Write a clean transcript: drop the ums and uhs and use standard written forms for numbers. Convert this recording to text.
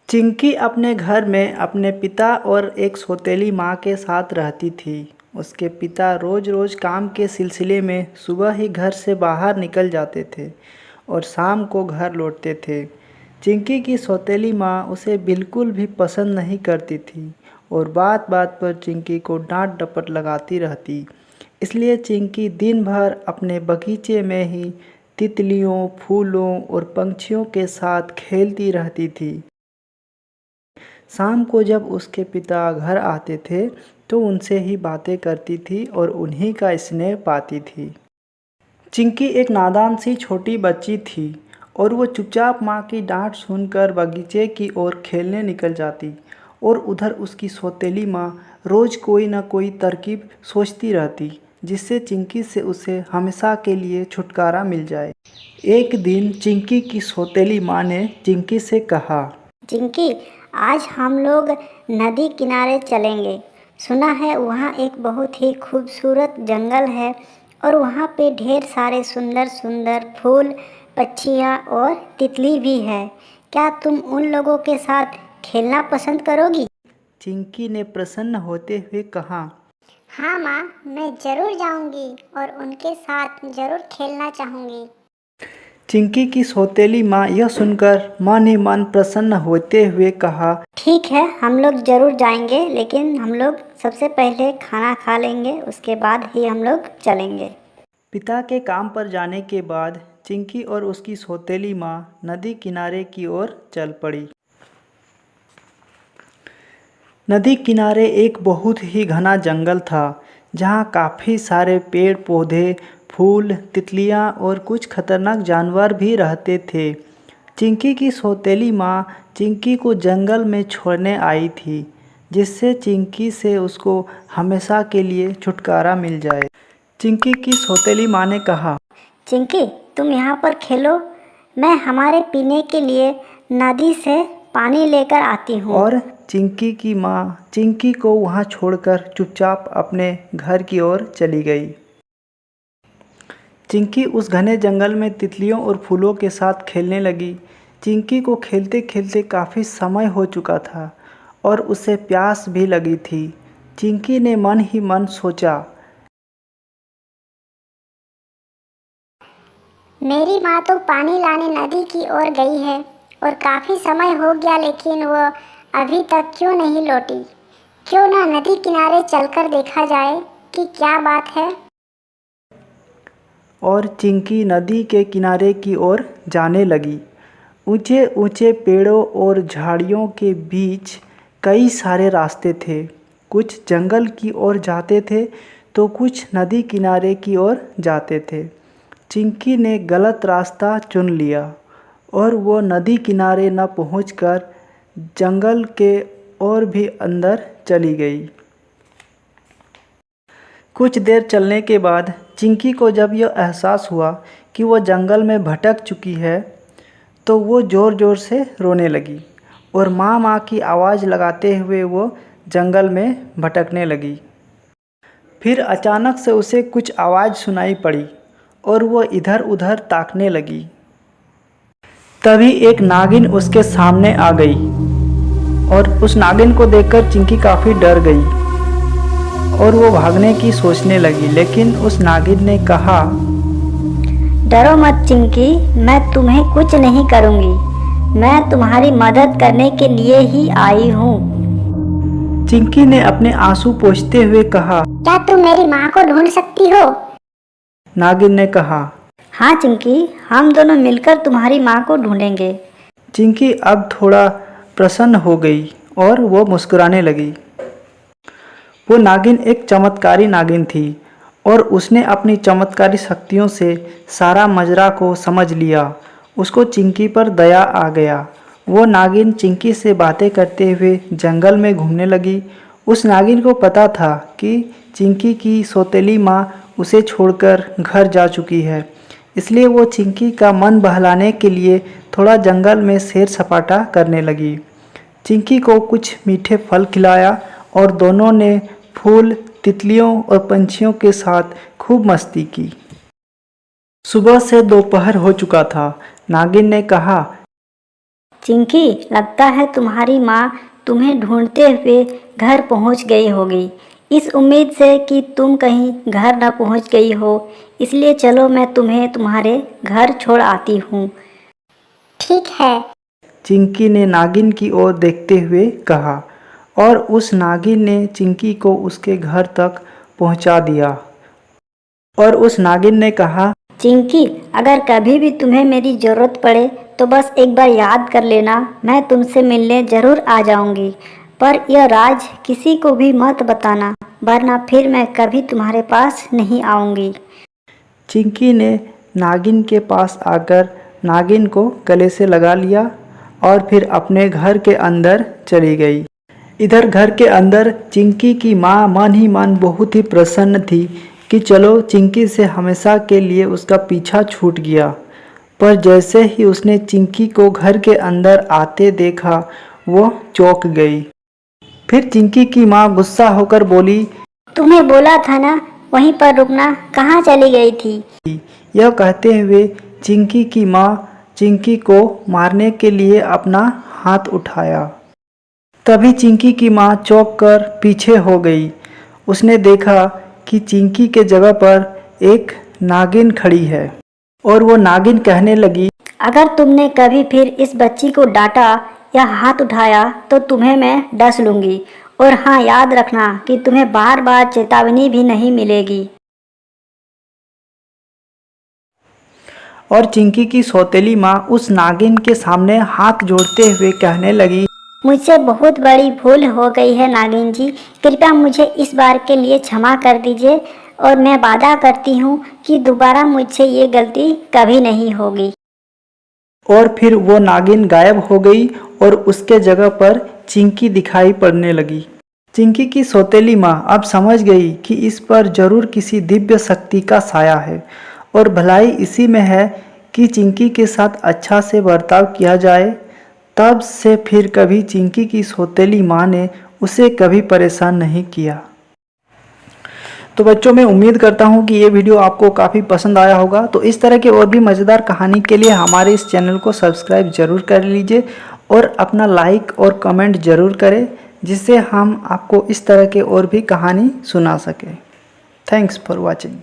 चिंकी अपने घर में अपने पिता और एक सौतेली माँ के साथ रहती थी। उसके पिता रोज़-रोज़ काम के सिलसिले में सुबह ही घर से बाहर निकल जाते थे और शाम को घर लौटते थे। चिंकी की सौतेली माँ उसे बिल्कुल भी पसंद नहीं करती थी और बात-बात पर चिंकी को डांट-डपट लगाती रहती। इसलिए चिंकी दिन भर अपने बगीचे में ही तितलियों, फूलों और पंछियों के साथ खेलती रहती थी। शाम को जब उसके पिता घर आते थे तो उनसे ही बातें करती थी और उन्हीं का स्नेह पाती थी। चिंकी एक नादान सी छोटी बच्ची थी और वो चुपचाप माँ की डांट सुनकर बगीचे की ओर खेलने निकल जाती और उधर उसकी सौतेली माँ रोज़ कोई न कोई तरकीब सोचती रहती जिससे चिंकी से उसे हमेशा के लिए छुटकारा मिल जाए। एक दिन चिंकी की सौतेली माँ ने चिंकी से कहा, चिंकी, आज हम लोग नदी किनारे चलेंगे। सुना है वहाँ एक बहुत ही खूबसूरत जंगल है और वहाँ पे ढेर सारे सुंदर सुंदर फूल, पक्षियाँ और तितली भी है। क्या तुम उन लोगों के साथ खेलना पसंद करोगी? चिंकी ने प्रसन्न होते हुए कहा, हाँ माँ, मैं ज़रूर जाऊँगी और उनके साथ ज़रूर खेलना चाहूँगी। चिंकी की सौतेली माँ यह सुनकर मन ही मन प्रसन्न होते हुए कहा, ठीक है, हम लोग ज़रूर जाएंगे, लेकिन हम लोग सबसे पहले खाना खा लेंगे, उसके बाद ही हम लोग चलेंगे। पिता के काम पर जाने के बाद चिंकी और उसकी सौतेली माँ नदी किनारे की ओर चल पड़ी। नदी किनारे एक बहुत ही घना जंगल था जहाँ काफ़ी सारे पेड़ पौधे, फूल, तितलियाँ और कुछ खतरनाक जानवर भी रहते थे। चिंकी की सौतेली माँ चिंकी को जंगल में छोड़ने आई थी जिससे चिंकी से उसको हमेशा के लिए छुटकारा मिल जाए। चिंकी की सौतेली माँ ने कहा, चिंकी, तुम यहाँ पर खेलो, मैं हमारे पीने के लिए नदी से पानी लेकर आती हूँ। और चिंकी की माँ चिंकी को वहाँ छोड़कर चुपचाप अपने घर की ओर चली गई। चिंकी उस घने जंगल में तितलियों और फूलों के साथ खेलने लगी। चिंकी को खेलते खेलते काफ़ी समय हो चुका था और उसे प्यास भी लगी थी। चिंकी ने मन ही मन सोचा, मेरी माँ तो पानी लाने नदी की ओर गई है और काफ़ी समय हो गया, लेकिन वो अभी तक क्यों नहीं लौटी। क्यों ना नदी किनारे चलकर देखा जाए कि क्या बात है। और चिंकी नदी के किनारे की ओर जाने लगी। ऊंचे ऊंचे पेड़ों और झाड़ियों के बीच कई सारे रास्ते थे। कुछ जंगल की ओर जाते थे तो कुछ नदी किनारे की ओर जाते थे। चिंकी ने गलत रास्ता चुन लिया और वो नदी किनारे न पहुंचकर जंगल के और भी अंदर चली गई। कुछ देर चलने के बाद चिंकी को जब यह एहसास हुआ कि वो जंगल में भटक चुकी है तो वो ज़ोर-ज़ोर से रोने लगी और माँ माँ की आवाज़ लगाते हुए वो जंगल में भटकने लगी। फिर अचानक से उसे कुछ आवाज़ सुनाई पड़ी और वो इधर-उधर ताकने लगी। तभी एक नागिन उसके सामने आ गई और उस नागिन को देखकर चिंकी काफ़ी डर गई और वो भागने की सोचने लगी, लेकिन उस नागिन ने कहा, डरो मत चिंकी, मैं तुम्हें कुछ नहीं करूँगी। मैं तुम्हारी मदद करने के लिए ही आई हूँ। चिंकी ने अपने आंसू पोंछते हुए कहा, क्या तुम मेरी माँ को ढूंढ सकती हो? नागिन ने कहा। हाँ चिंकी, हम दोनों मिलकर तुम्हारी माँ को ढूंढेंगे। चिंकी अब थोड़ा प्रसन्न हो गई और वो मुस्कुराने लगी। वो नागिन एक चमत्कारी नागिन थी और उसने अपनी चमत्कारी शक्तियों से सारा माजरा को समझ लिया। उसको चिंकी पर दया आ गया। वो नागिन चिंकी से बातें करते हुए जंगल में घूमने लगी। उस नागिन को पता था कि चिंकी की सौतेली माँ उसे छोड़कर घर जा चुकी है, इसलिए वो चिंकी का मन बहलाने के लिए थोड़ा जंगल में सैर सपाटा करने लगी। चिंकी को कुछ मीठे फल खिलाया और दोनों ने फूल, तितलियों और पंछियों के साथ खूब मस्ती की। सुबह से दोपहर हो चुका था। नागिन ने कहा, चिंकी, लगता है तुम्हारी माँ तुम्हें ढूंढते हुए घर पहुँच गई होगी। इस उम्मीद से कि तुम कहीं घर न पहुँच गई हो, इसलिए चलो मैं तुम्हें तुम्हारे घर छोड़ आती हूँ। ठीक है। चिंकी ने नागिन की ओर देखते हुए कहा और उस नागिन ने चिंकी को उसके घर तक पहुंचा दिया। और उस नागिन ने कहा, चिंकी, अगर कभी भी तुम्हें मेरी ज़रूरत पड़े तो बस एक बार याद कर लेना, मैं तुमसे मिलने ज़रूर आ जाऊंगी। पर यह राज किसी को भी मत बताना, वरना फिर मैं कभी तुम्हारे पास नहीं आऊंगी। चिंकी ने नागिन के पास आकर नागिन को गले से लगा लिया और फिर अपने घर के अंदर चली गई। इधर घर के अंदर चिंकी की माँ मन ही मन बहुत ही प्रसन्न थी कि चलो चिंकी से हमेशा के लिए उसका पीछा छूट गया। पर जैसे ही उसने चिंकी को घर के अंदर आते देखा, वो चौंक गई। फिर चिंकी की माँ गुस्सा होकर बोली, तुम्हें बोला था ना वहीं पर रुकना, कहाँ चली गई थी? यह कहते हुए चिंकी की माँ चिंकी को मारने के लिए अपना हाथ उठाया। तभी चिंकी की माँ चौंक कर पीछे हो गई। उसने देखा कि चिंकी के जगह पर एक नागिन खड़ी है और वो नागिन कहने लगी, अगर तुमने कभी फिर इस बच्ची को डांटा या हाथ उठाया तो तुम्हें मैं डस लूँगी। और हाँ, याद रखना कि तुम्हें बार बार चेतावनी भी नहीं मिलेगी। और चिंकी की सौतेली माँ उस नागिन के सामने हाथ जोड़ते हुए कहने लगी, मुझसे बहुत बड़ी भूल हो गई है नागिन जी, कृपया मुझे इस बार के लिए क्षमा कर दीजिए और मैं वादा करती हूँ कि दोबारा मुझसे ये गलती कभी नहीं होगी। और फिर वो नागिन गायब हो गई और उसके जगह पर चिंकी दिखाई पड़ने लगी। चिंकी की सौतेली माँ अब समझ गई कि इस पर जरूर किसी दिव्य शक्ति का साया है और भलाई इसी में है कि चिंकी के साथ अच्छा से बर्ताव किया जाए। तब से फिर कभी चिंकी की सौतेली माँ ने उसे कभी परेशान नहीं किया। तो बच्चों, मैं उम्मीद करता हूँ कि ये वीडियो आपको काफ़ी पसंद आया होगा। तो इस तरह के और भी मज़ेदार कहानी के लिए हमारे इस चैनल को सब्सक्राइब जरूर कर लीजिए और अपना लाइक और कमेंट ज़रूर करें, जिससे हम आपको इस तरह के और भी कहानी सुना सकें। Thanks for watching.